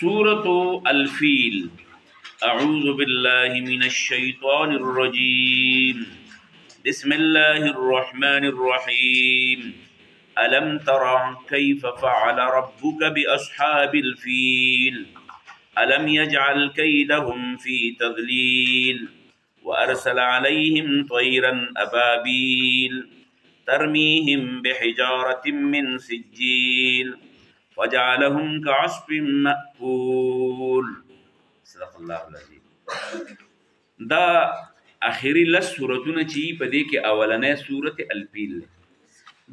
سورة الفيل. أعوذ بالله من الشيطان الرجيم. بسم الله الرحمن الرحيم. ألم تر كيف فعل ربك بأصحاب الفيل ألم يجعل كيدهم في تضليل وأرسل عليهم طيرا أبابيل ترميهم بحجارة من سجيل وجعلهم كعصف مأكول. صدق الله العظیم. دا آخری لس سورتونه چې په دې کې اولنې سورت الفیل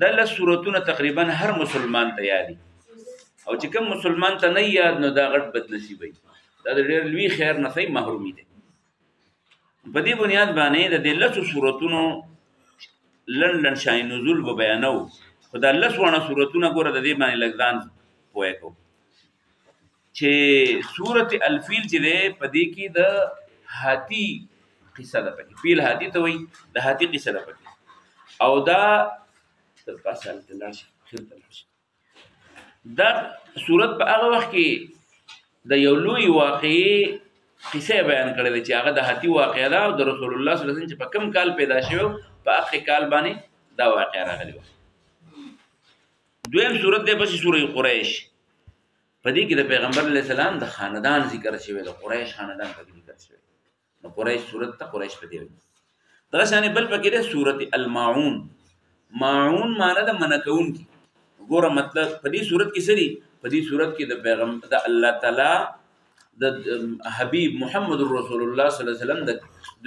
دا لس سورتونه تقریبا هر مسلمان ته یادي او چې کوم مسلمان ته نه یاد نو دا غټ بد نصیب وي، دا د ډېر لوی خیر نه صحیح محرومي دی. په دې بنیاد باندې د دې لسو سورتونو لنډ شان نزول به بیانو، خو دا لس وانه سورتونه ګوره د دې باندې لږ ځان پوهه کوو چې سورت الفیل چې دی په دې کې د هاتي قصه ده، پکې فیل هاتي ته وایي، د هاتي قصه ده پکې، او دا تر پاسه هلته لاړ شي خیر ته لاړ شي. دا سورت په هغه وخت کې د یو لوی واقعي قصه بیان کړې ده چې هغه د هاتي واقعه ده او د رسول الله صلی الله علیه وسلم چې په کوم کال پیدا شوی په هغه کال باندې دا واقعه راغلی وه. دویم سورت دی پسې سوره قریش. په دې کې د پیغمبر علیه السلام د خاندان ذکر شوی، د قریش خاندان پکې ذکر شوی، نو قریش سورت ته قریش په دې وایي. دغه شانې بل پکې دی سورت الماعون. ماعون معنی د منع کوونکي. ګوره مطلب په دې سورت کې څه دي؟ په دې سورت کې د پیغمبر د الله تعالی د حبیب محمد رسول الله صلی الله علیه وسلم د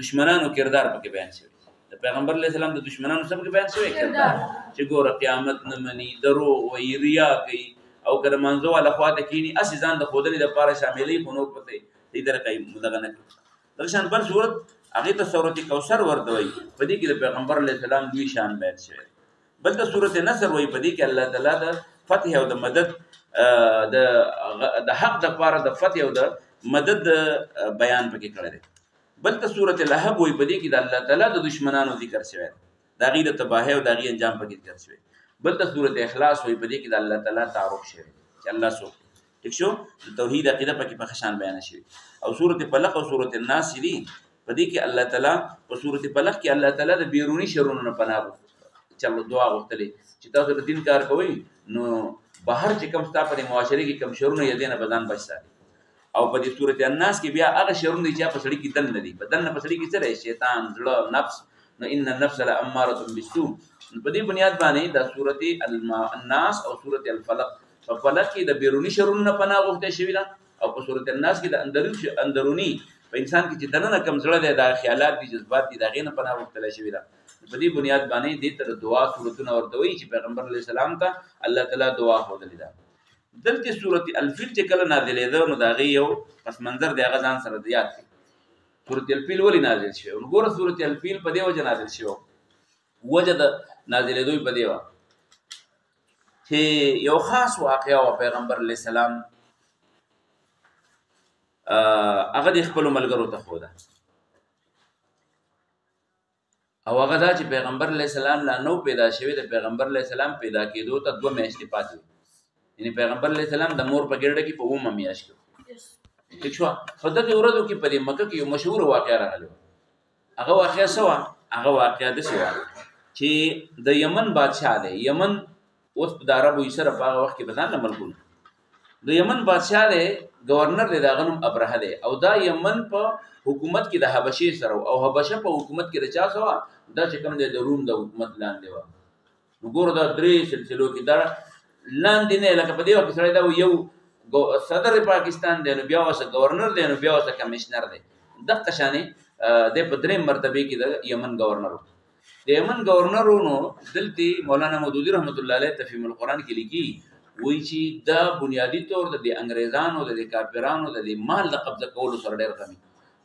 دشمنانو کردار پکې بیان شوی. د پیغمبر علیه السلام د دشمنانو څه پکې بیان شوی کردار، چې ګوره قیامت نه مني، دروغ وایي، ریا کوي، او که د منځو والا خواته کینی اسې ځان د ښودنې دپاره شاملوي، خو نور پته دې طریقه دغه نه کوي. دغه شان بل صورت هغې ته صورت کوثر ورته وایي. په دې کې د پیغمبر علیه السلام لوی شان بیان شوی. بل ته صورت نصر وایي. په دې کې الله تعالی د فتح او د مدد د حق دپاره د فتح او د مدد بیان پکې کړی دی. بل ته صورت لهب وایي. په دې کې د الله تعالی د دشمنانو ذکر شوی دی، د هغې د تباهۍ او د هغې انجام پکې ذکر شوی. بل ته صورت اخلاص وایي. په دې کې د الله تعالی تعارف شوی چې الله څوک دی. ٹھیک شو؟ د توحید عقیده پکې په ښه شان بیانه شوې. او صورت فلق او صورت الناس دي، په دې کې الله تعالی په صورت فلق کې الله تعالی د بیروني شرونو نه پناه غوښتله، چلو دعا غوښتلې چې تاسو د دین کار کوئ نو بهر چې کوم ستا په معاشرې کې کوم شرونه یې دې نه به ځان بچ ساتي. او په دې صورت الناس کې بیا هغه شرونه دي چې په سړي کې دننه دي. په دننه په سړي کې څه دی؟ شیطان، زړه، نفس. نو ان النفس لاماره بالسوء. په دې بنیاد باندې د صورت الناس او صورت الفلق په فلق کې د بیروني شرونو نه پناه غوښتل شوې ده، او په صورت الناس کې د اندروني په انسان کې چې دننه کوم زړه دی، دا خیالات دي، جذبات دي، د هغې نه پناه غوښتلی شوې ده. په دې بنیاد باندې دې ته د دعا صورتونه ورته وایي چې پیغمبر علیه السلام ته الله تعالی دعا ښودلې ده. دلته صورت الفیل چې کله نازلېده نو د هغې یو پس منظر دی، هغه ځان سره یاد کړي. صورت الفیل ولې نازل شوی؟ نو ګوره صورت الفیل په دې وجه نازل شوی، وجه د نازلېدو یې په دې وه چې یو خاص واقعه وه. پیغمبر علیه السلام هغه د خپلو ملګرو ته ښوده، او هغه دا چې پیغمبر علیه السلام لا نو پیدا شوی. د پیغمبر علیه السلام پیدا کېدو ته 2 میاشتې پاتې وې، یعنې پیغمبر علیه السلام د مور په ګېډه کې په 9مه میاشت کې. ٹھیک شوه؟ په دغې ورځو کې په دې مکه کې یو مشهوره واقعه راغلې وه. هغه واقعه څه وه؟ هغه واقعه داسې وه چې د یمن بادشاه دی. یمن اوس د عربو سره په هغه وخت کې به ځان نه ملکونه. د یمن بادشاه دی، ګورنر دی، د هغه نوم ابرهه دی، او دا یمن په حکومت کې د حبشې سره، او حبشه په حکومت کې د چا سره وه؟ دا چې کوم دی د روم د حکومت لاندې وه. نو ګوره دا 3 سلسلو کې دا لاندې نه، لکه په دې وخت کې سړی دا یو صدر پاکستان دی، نو بیا ورسه ګورنر دی، نو بیا ورسه کمیشنر دی. دغه شانې دی په 3 مرتبې کې د یمن ګورنر و. د یمن ګورنر نو دلته مولانا مودودي رحمت الله علیه تفهیم القرآن کې لیکي، وایي چې دا بنیادی طور د انګریزانو د کافرانو د مال د قبضه کولو سره ډېر کمی.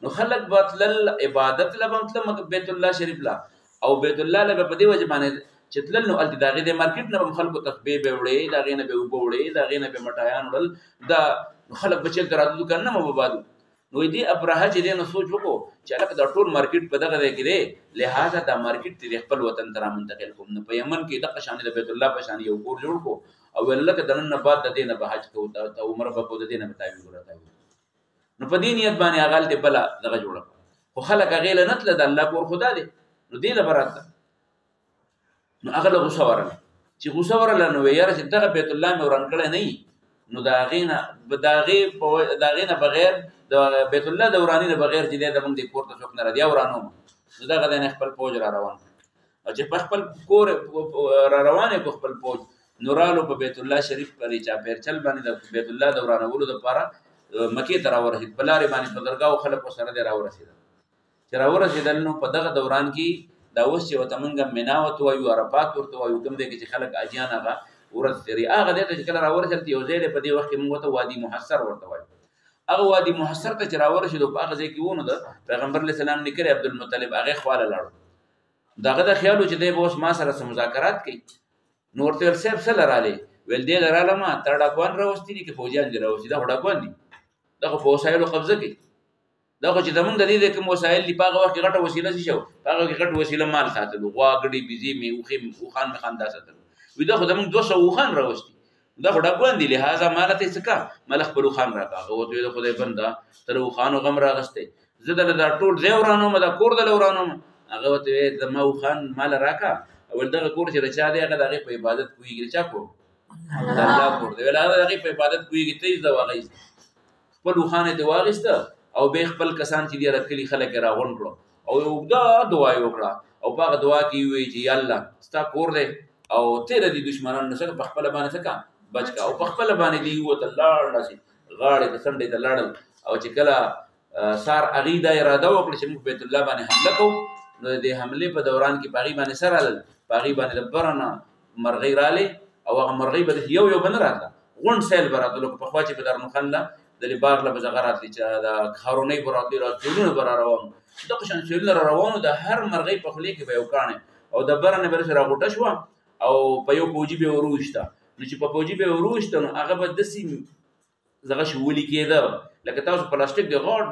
نو خلک به تلل عبادت له به تلل بیت الله شریف له، او بیت الله له به په دې وجه باندې چې تلل نو هلته د هغې د مارکېټ نه به خلکو تسبیح به وړې، د هغې نه به اوبه وړې، د هغې نه به مټایان وړل، دا خلک به چېرته راته دوکان نه به بادو. نو دې ابرهه چې دی نو سوچ وکړو چې هلکه دا ټول مارکېټ په دغه ځای کې دی، لهذا دا مارکېټ ته خپل وطن ته را منتقل کړو. نو په یمن کې دغه شانې د بیت الله په شانې یو کور جوړ کړو، او ویل لکه د نن نه بعد د دې نه به حج کوو ته عمره به کوو د دې نه به تعویض ورته نو په دې نیت باندې هغه هلته بله دغه جوړه خو خلک هغې له نه تله د الله کور خو دا دی نو دې له به راتله نو هغه له غوسه ورله چې غوسه ورله نو یاره چې دغه بیت الله مې وران کړی نه وي نو د هغې نه بغیر د بیت الله د وراني نه بغیر چې دی زمونږ دې کور ته څوک نه راځي یا ورانوم نو دغه دی نه خپل پوج را روان او چې په خپل کور را روان یې په خپل پوج نو رالو په بیت الله شریف پرې چاپېرچل باندې د بیت الله د ورانولو دپاره مکې ته راورسېد په لارې باندې په درګاو خلکو سره دی راورسېدل چې راورسېدل نو په دغه دوران کې دا اوس چې ورته مونږ مینا ورته وایو عرفات ورته وایو کوم دی کې چې خلک حاجیان هغه ورځ تېري هغه دی ته چې کله راورسېدل یو ځای دی په دې وخت کې مونږ ورته وادي محصر ورته وایو هغه وادي محصر ته چې راورسېدو په هغه ځای کې و نو د پیغمبر علیه السلام نیکه عبدالمطلب هغې خواله لاړو دغه د خیال و چې دی به اوس ما سره څه مذاکرات کوي نو ورته ویل صاحب څه له رالې ویل دې له رالمه تا ډاکوان راوستي دي که فوجیان دي راوستي دا خو ډاکوان دي دا خو په وسایلو قبضه کوي دا خو چې زمونږ د دې د کوم وسایل دي په هغه وخت کې غټه وسیله څه شو په هغه کې غټ وسیله مال ساتلو غوا ګډې بیزې مې اوښان مې خان دا ساتلو وي دا خو زمونږ 200 اوښان راوستي دا خو ډاکوان دي لهذا ماله ته څه کا مال خپل اوښان راکړه هغه ورته ویل خدای بنده تر اوښانو غم راغستی زه دله دا ټول ځای ورانوم دا کور دله ورانوم هغه ورته ویل زما اوښان مال راکړه اول دغه کور چې د چا دی هغه د هغې په عبادت پوهېږي د چا کور د الله کور دی ویل هغه د هغې په عبادت پوهېږي ته یې زده واخیست خپل اوښان یې ترې واخیسته او بیا خپل کسان چې دي هغه کلي خلک یې راغونډ کړو او یو اوږده دعا یې وکړه او په هغه دعا کې یې وویل چې یا الله ستا کور دی او تېره دي دشمنان نه څه په خپله باندې څه کا بچ کا او په خپله باندې دي ووتل لاړ داسې غاړې ته څنډې ته لاړل او چې کله سار هغې دا اراده وکړه چې موږ بیت الله باندې حمله کوو نو د دې حملې په دوران کې په هغې باندې څه رالل په هغې باندې د بره نه مرغۍ رالې او هغه مرغۍ به یو یو به نه راتله غونډ سیل به راتلو که پخوا چې په درمخن له د باغ له به زغه راتلې چې د خارونۍ به راتلې سیلونه به را روان دغه شان سیلونه را روانو د هر مرغۍ په خولې کې به یو کاڼی او د بره نه به داسې راغوټه شوه او په یو پوجي به یې وروویشته نو چې په پوجي به یې وروویشته نو هغه به داسې دغه شي ولي کېده لکه تاسو پلاستیک د غاټ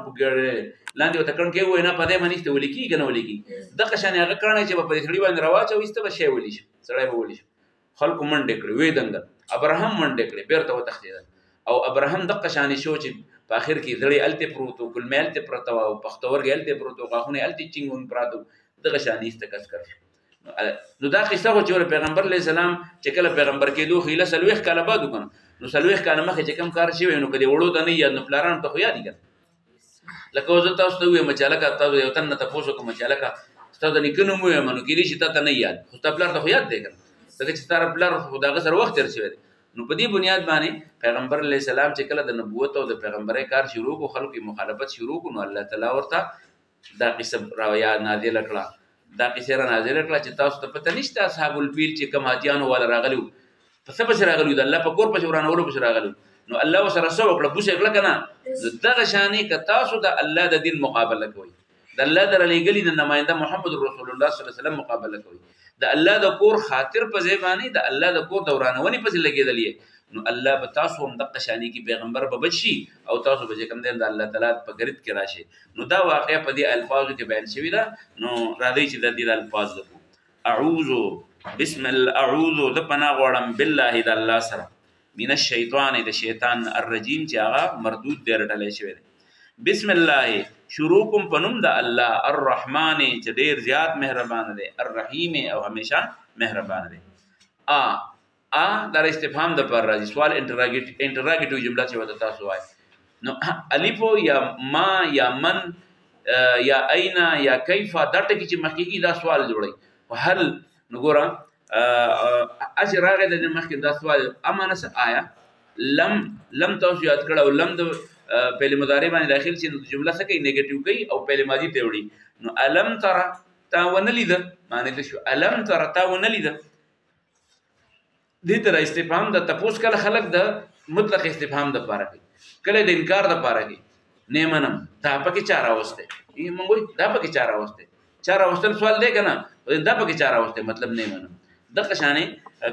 لاندې ورته کڼ کې ووایي نه په دې باندې ایسته ولي کېږي که نه ولي کېږي دغه شانې هغه کاڼی چې به په دې سړي باندې راواچوي ایسته به شی ولي شي سړی به ولي شي خلکو منډې کړې وې دنګل ابراهم منډې کړې بېرته وتښتېدل او ابراهم دغه شانې شو چې په اخر کې زړی هلته پروت و کلمې هلته پرته وه او پښتورګې هلته پروت و غاښونه یې هلته چینګون پراته وو دغه شانې ایسته کس کړ نو دا قصه خو چې پیغمبر علیه السلام چې کله پیغمبر کېدو خو ایله 40 کاله بعد وکړو نو 40 کاله مخکې چې کوم کار شوی نو که دې وړو ته نه یاد نو پلارانو ته خو یاد دي که لکه اوس زه تاسو ته ووایم چې هلکه تاسو یو تن نه تپوس وکړم چې هلکه ستا د نیکه نوم ووایم نو کېدای شي تا ته نه یاد خو ستا پلار ته خو یاد دی که نه ځکه چې ستا پلار خو د هغه سره وخت تېر شوی دی نو په دې بنیاد باندې پیغمبر علیه السلام چې کله د نبوت او د پیغمبرۍ کار شروع کړو خلکو یې مخالفت شروع کړو نو الله تعالی ورته دا قصه راویا نازله کړه دا قصه را نازله کړه چې تاسو ته پته نشته اصحاب الفیل چې کوم حاجیانو والا راغلي وو په څه پسې راغلي وو د الله په کور پسې ورانولو پسې راغلي وو نو الله ورسره څه وکړه بوس یې کړه که نه دغه شانې که تاسو د الله د دین مقابله کوئ د الله د رالیږلي د نماینده محمد رسول الله صلی الله علیه وسلم مقابله کوئ د الله د کور خاطر په ځای باندې د الله د کور د ورانونې پسې لګېدلې نو الله به تاسو هم دغه شانې کې پیغمبر به بچ شي او تاسو به چې کوم دی د الله تعالی په ګرد کې راشئ نو دا واقعه په دې الفاظو کې بیان شوې ده نو راځئ چې د دې الفاظ لکو اعوذ بسم الله اعوذ د پناه غواړم بالله د الله سره من الشیطان د شیطان الرجیم چې هغه مردود دی رټلی شوی دی بسم الله شروع کوم په نوم د الله الرحمن چې ډېر زیات مهربانه دی الرحیم او همیشه مهربانه دی در استفهام د پر راځي سوال انټراګیټیو جمله چې ورته تاسو وایي نو الفو یا ما یا من یا اینا یا کیفه دا ټکي چې مخکې کېږي دا سوال جوړوي خو هل نو ګوره هسې راغی د دې مخکې دا سوال امانه څه آیا لم تاسو یاد کړه او لم د فعل مضارع باندې داخل شي نو جمله څه کوي نیګیټیو کوي او فعل ماضي ته وړي نو الم تره تا ونه لیده معنی ته شو الم تره تا ونه لیده دې طرح استفهام د تپوس کله خلق د مطلق استفهام د پاره کوي کله د انکار د پاره کوي نه منم دا پکې چا راوسته موږ وایو دا پکې چا راوسته چا راوستل سوال دی که نه دا پکې چا راوسته مطلب نه منم دغه شانې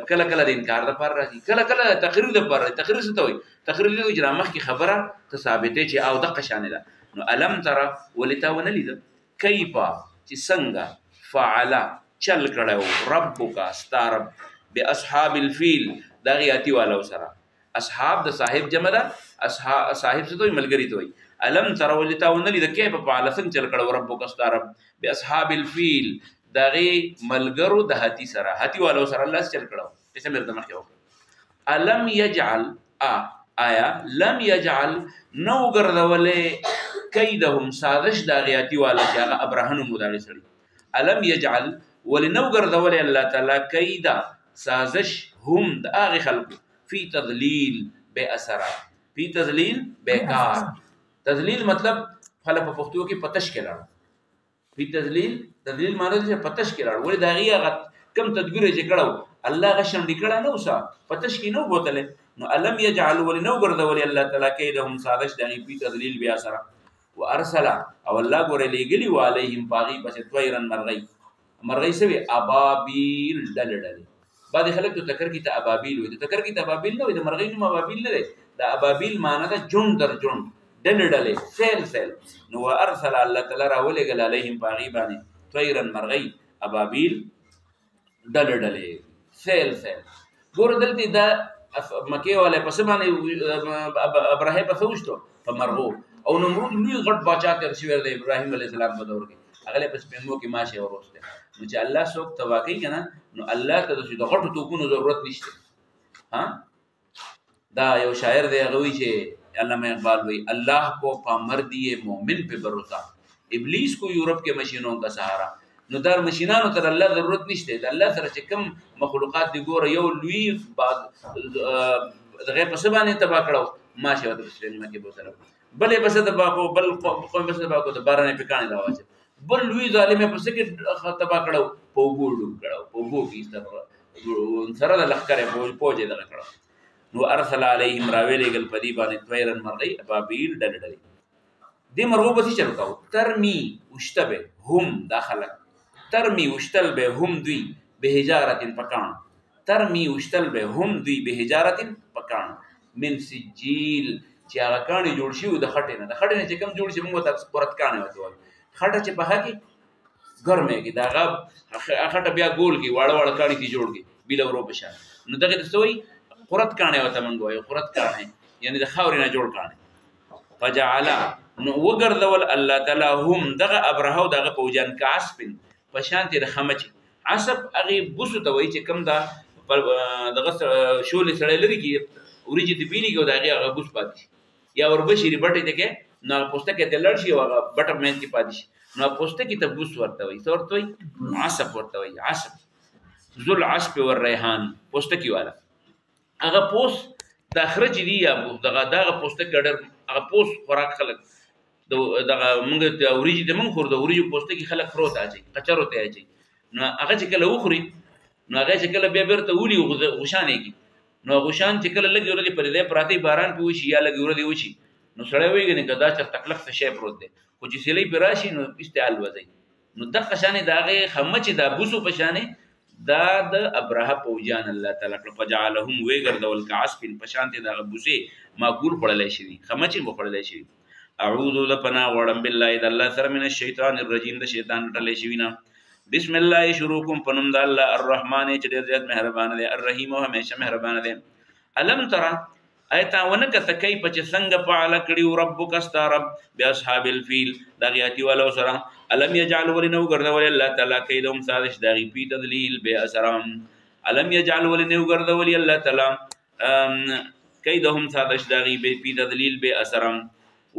کله کله د انکار د پاره راځي کله کله د تقریر د پاره تقریر څه ته وایي تقریر دی چې را مخکې خبره ته ثابتې چې او دغه شانې ده نو الم تره ولې تا ونه لیده کیفه چې څنګه فعله چل کړی و ربک ستا رب باصحاب الفیل دغه اتي والو سره. اصحاب د صاحب جمع ده. صاحب څه دوی ملګری ته وي. الم تر ولتا ونلی د کیف په علی څنګه چل کړه ربک استرب باصحاب الفیل دغه ملګرو د هاتی سره. هاتی والو سره الله چل کړه څه مرته مخه وکړه. الم یجعل آیا لم یجعل نو ګرځولې کیدهم سازش د غیاتی والا چې هغه ابراهیم مداري سړي. الم یجعل ولنو ګرځولې الله تعالی کیدا سازش هم د هغه خلق فی تضلیل بے اثر فی تضلیل بیکار. تضلیل مطلب خلک په پښتو کې پتش کې لاړ. فی تضلیل معنی چې پتش کې لاړ. ولې دا غي کم تدبیر چې کړو الله غشم لیکړه نو سا پتش کې نو بوتله. نو الم یجعل ولنو ګرځولې الله تعالی کیدهم سازش د فی تضلیل بے اثر وارسل او الله ګورې لګلی علیهم باغی پس طیرن مرغی سوی ابابیل دلدل. بعد خلک ته تکر کی ته ابابیل وي. ته تکر کی ته ابابیل نه وي. د مرغی نوم ابابیل نه دی. د ابابیل معنی ده جون در جون دلدل سیل. نو ارسل الله تعالی را ولګل علیهم باغی باندې طیرن مرغی ابابیل دلدل سیل. ګور دلته دا مکه والے پس باندې ابراهیم په سوچتو په مرغو او نمرود لوی غټ باچا تر شوی د ابراهیم علیه السلام په دور کې هغه په سپمو کې ماشه وروسته. نو چې الله څوک تواقی کنه نو الله ته د غټو توپونو ضرورت نشته. ها دا یو شاعر دی هغه وی چې علامه اقبال وی الله کو پامردی مومن په بروسا ابلیس کو یورپ کے مشینوں کا سہارا. نو در مشینانو تر الله ضرورت نشته. د الله سره چې کوم مخلوقات دی ګوره یو لوی دغه په سبانه تبا کړو ماشه د سپمو کې بوتل بلې بس د باکو بل قوم بس د باکو د بارانه پکانه راوځي بل لوی ظالم په سکه تبا کړو په ګوړو کړو په ګو کې سره د لخر پوجي دغه کړو. نو ارسل علیهم راویلګل پدی باندې طیرن مرغی ابابیل دلدل. دې مرغو به څه چلو ترمی وشتبه هم داخله ترمی وشتل به هم دوی به حجارت پکان ترمی وشتل به هم دوی به حجارت پکان من سجیل چې هغه کاڼي جوړ شي د خټې نه. د خټې نه چې کوم جوړ شي موږ ته قرت کاڼي وته وایي. خټه چې په هغه کې ګرمه کې دا خټه بیا ګول کې واړه کاڼي کې جوړ کې بیل ورو بشه. نو دغه د سوی قرت کاڼي وته موږ وایو. قرت کاڼي یعنی د خاورې نه جوړ کاڼي. فجعل نو وګرځول الله تعالی هم دغه ابرهو دغه پوجان کاسپن په شانتي د خمچ عصب هغه بوسو ته وایي چې کوم دا دغه شولې سړی لري کې وريجي ته بیلی کو دغه هغه بوس پاتې یا وربشری بټې ته کې نو پوسټه کې تلل شي هغه بټه مېن کې پاتې شي. نو پوسټه کې ته بوس ورته وایي. څورته وایي عصب ورته وایي. عصب ذل عصب والریحان پوسټه کې والا هغه پوس د اخرج دی یا دغه پوسټه کې ډېر هغه پوس خوراک خلک دغه موږ ته وريجي ته موږ خور د وريجو پوسټه کې خلک فروت اچي کچرو ته اچي. نو هغه چې کله وخوري نو هغه چې کله بیا بیرته ولي غشانې کی نو غشان چې کله لګي ورته پر دې پراتی باران په وشي یا لګي ورته وشي نو سړی وایي نه کدا چې تکلیف څه شی پروت دی خو چې سلی پر راشي نو استعال وځي. نو د قشانې داغه خمچ دا بوسو پشانې دا د ابراه پوجان الله تعالی کړ فجعلهم وګرځول کعصف پشانته دا بوسه معقول خړلای شي خمچ خړلای شي. اعوذ لپنا وړم بالله د الله سره من الشیطان الرجیم د شیطان ټلې شي وینا. بسم الله شروع کوم پنوم د الله الرحمن چې ډېر زیات مهربان دی الرحیم او همیشه مهربان دی. الم ترى ایت ونک تکای په چې څنګه فعل کړي ربک استرب باصحاب الفیل دغیاتی ولو سره الم یجعل ولنو ګرځول الله تعالی کیدهم سازش دغی پی تدلیل به اثرام. الم یجعل ولنو ګرځول الله تعالی کیدهم سازش دغی پی تدلیل به اثرام.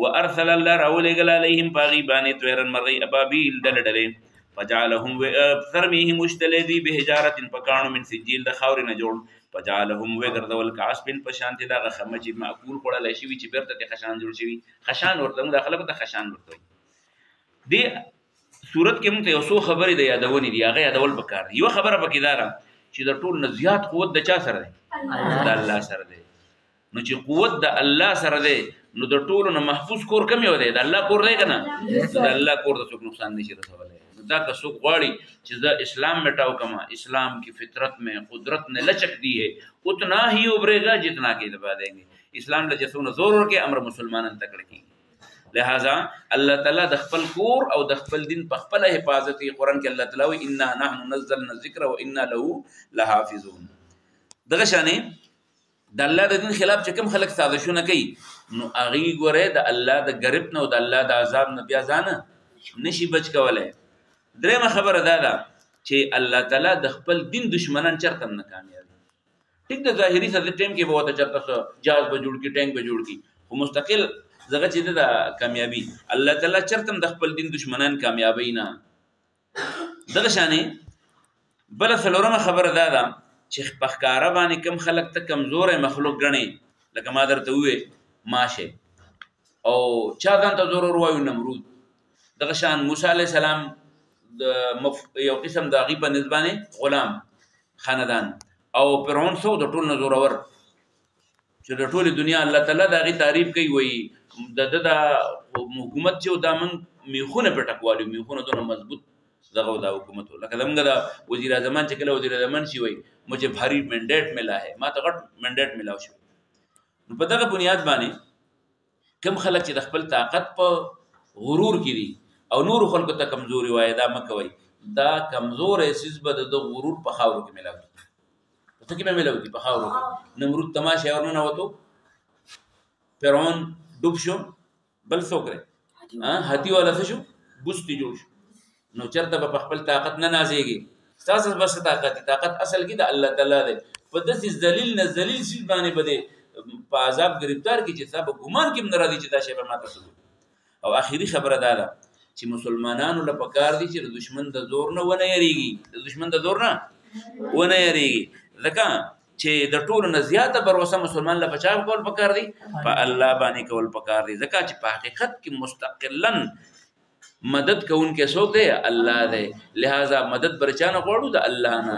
وارسل الله راولګل علیهم باغی باندې طیرن مرغی ابابیل دلدلې فجعلهم ترمیهم مشتلذی بحجارت پکانو من سجیل د خاورې نه جوړ فجعلهم وګرځول کعصف پشانت دا خمچ معقول خړل شي چې بیرته خشان جوړ شي. خشان ورته د خلکو ته خشان ورته دی. صورت کې موږ یو څو خبرې د یادونې دی هغه یادول وکړ. یو خبره پکې دارا چې د ټول نه زیات قوت د چا سره دی د الله سره دی. نو چې قوت د الله سره دی نو د ټولو نه محفوظ کور کم یو دی د الله کور دی کنه د الله کور ته څوک نقصان نشي رسولای. دا که څوک غواړي چې زه اسلام مٹاؤ کما اسلام کی فطرت میں قدرت نے لچک دی ہے اتنا ہی ابھرے گا جتنا کہ دبا دیں گے. اسلام له جسونه زور ورکې امر مسلمانان تکړه کی. لہذا الله تعالی د خپل کور او د خپل دین په خپل حفاظت قرآن کې الله تعالی وی انا نحن نزلنا الذکر وانا له لحافظون. دغه شانې د الله د دین خلاف چې کوم خلک سازشونه کوي نو هغې ګورئ د الله د ګرب نه او د الله د عذاب نه بیا ځانه نشي بچ کولی. درېیمه خبره دا ده چې الله تعالی د خپل دین دشمنان چرته هم نه کامیابي. ټیک د ظاهري سره ټیم کې به ورته چرته جهاز به جوړ کړي ټینک به جوړ کړي خو مستقل زغه چې د کامیابی الله تعالی چرته د خپل دین دشمنان کامیابی نه. دغه شانې بل څلورمه خبره دا ده چې په ښکاره باندې کم خلک ته کمزوری مخلوق ګڼي لکه ما درته ووې ماشه او چا ځان ته زور وایو نمرود. دغه شان موسی علیه السلام د یو قسم د هغې په نسبت باندې غلام خاندان او فرعون څو د ټول نه زورور چې د ټولې دنیا الله تعالی د هغې تعریف کوي وایي د ده دا حکومت چې دا موږ میخونه پرې ټکوالو میخونه دونه مضبوط دغه دا حکومت و لکه زمونږ د وزیر اعظمان چې کله وزیر اعظمان شي وایي مجھے بھاری مینډیټ ملا ہے ما ته غټ مینډیټ ملاو شو. نو په دغه بنیاد باندې کم خلک چې د خپل طاقت په غرور کې دي او نورو خلکو ته کمزوري وایي دا مه کوئ. دا کمزوری څیز به د غرور په خاورو کې ملاو کړي په څه کې به ملاو کړي په خاورو کې. نمرود تماشې اور ننوتو فرعون ډوب شو بل څوک دی هاتي والا څه شو بوستی جوړ شو. نو چېرته به په خپل طاقت نه نازېږي ستاسو بس طاقت اصل کې د الله تعالی دی. په داسې ذلیل نه ذلیل څیز باندې به دی په عذاب ګرفتار کړي چې ستا په ګمان کې هم نه راځي چې دا شی به ماته څه. او آخري خبره دا ده چې مسلمانانو له پکار دي چې د دشمن د زور نه ونه یریږي د دشمن د زور نه ونه یریږي ځکه چې د ټولو نه زیاته بروسه مسلمان له بچا کول پکار دي په الله باندې کول پکار دي ځکه چې په حقیقت کې مستقلا مدد کوونکی څوک دی الله دی. لہذا مدد برچا نه غواړو د الله نه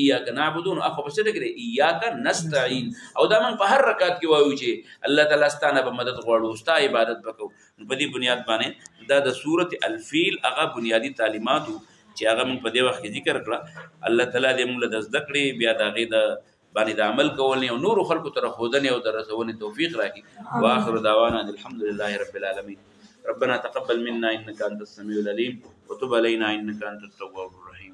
ایاک نعبدون اخو په څه ډګر ایاک نستعين او دا موږ په هر رکعت کې وایو چې الله تعالی ستانه به مدد غواړو ستا عبادت وکړو. په دې بنیاد باندې دا د سورۃ الفیل هغه بنیادی تعلیماتو چې هغه موږ په دې وخت کې ذکر کړه. الله تعالی دې موږ له زده کړې بیا د هغې د باندې د عمل کول او نورو خلکو ته ښودنې او د رسونې توفیق راکړي. واخر دعوانا الحمد لله رب العالمین. ربنا تقبل منا انك انت السميع العليم وتب علينا انك انت التواب الرحيم.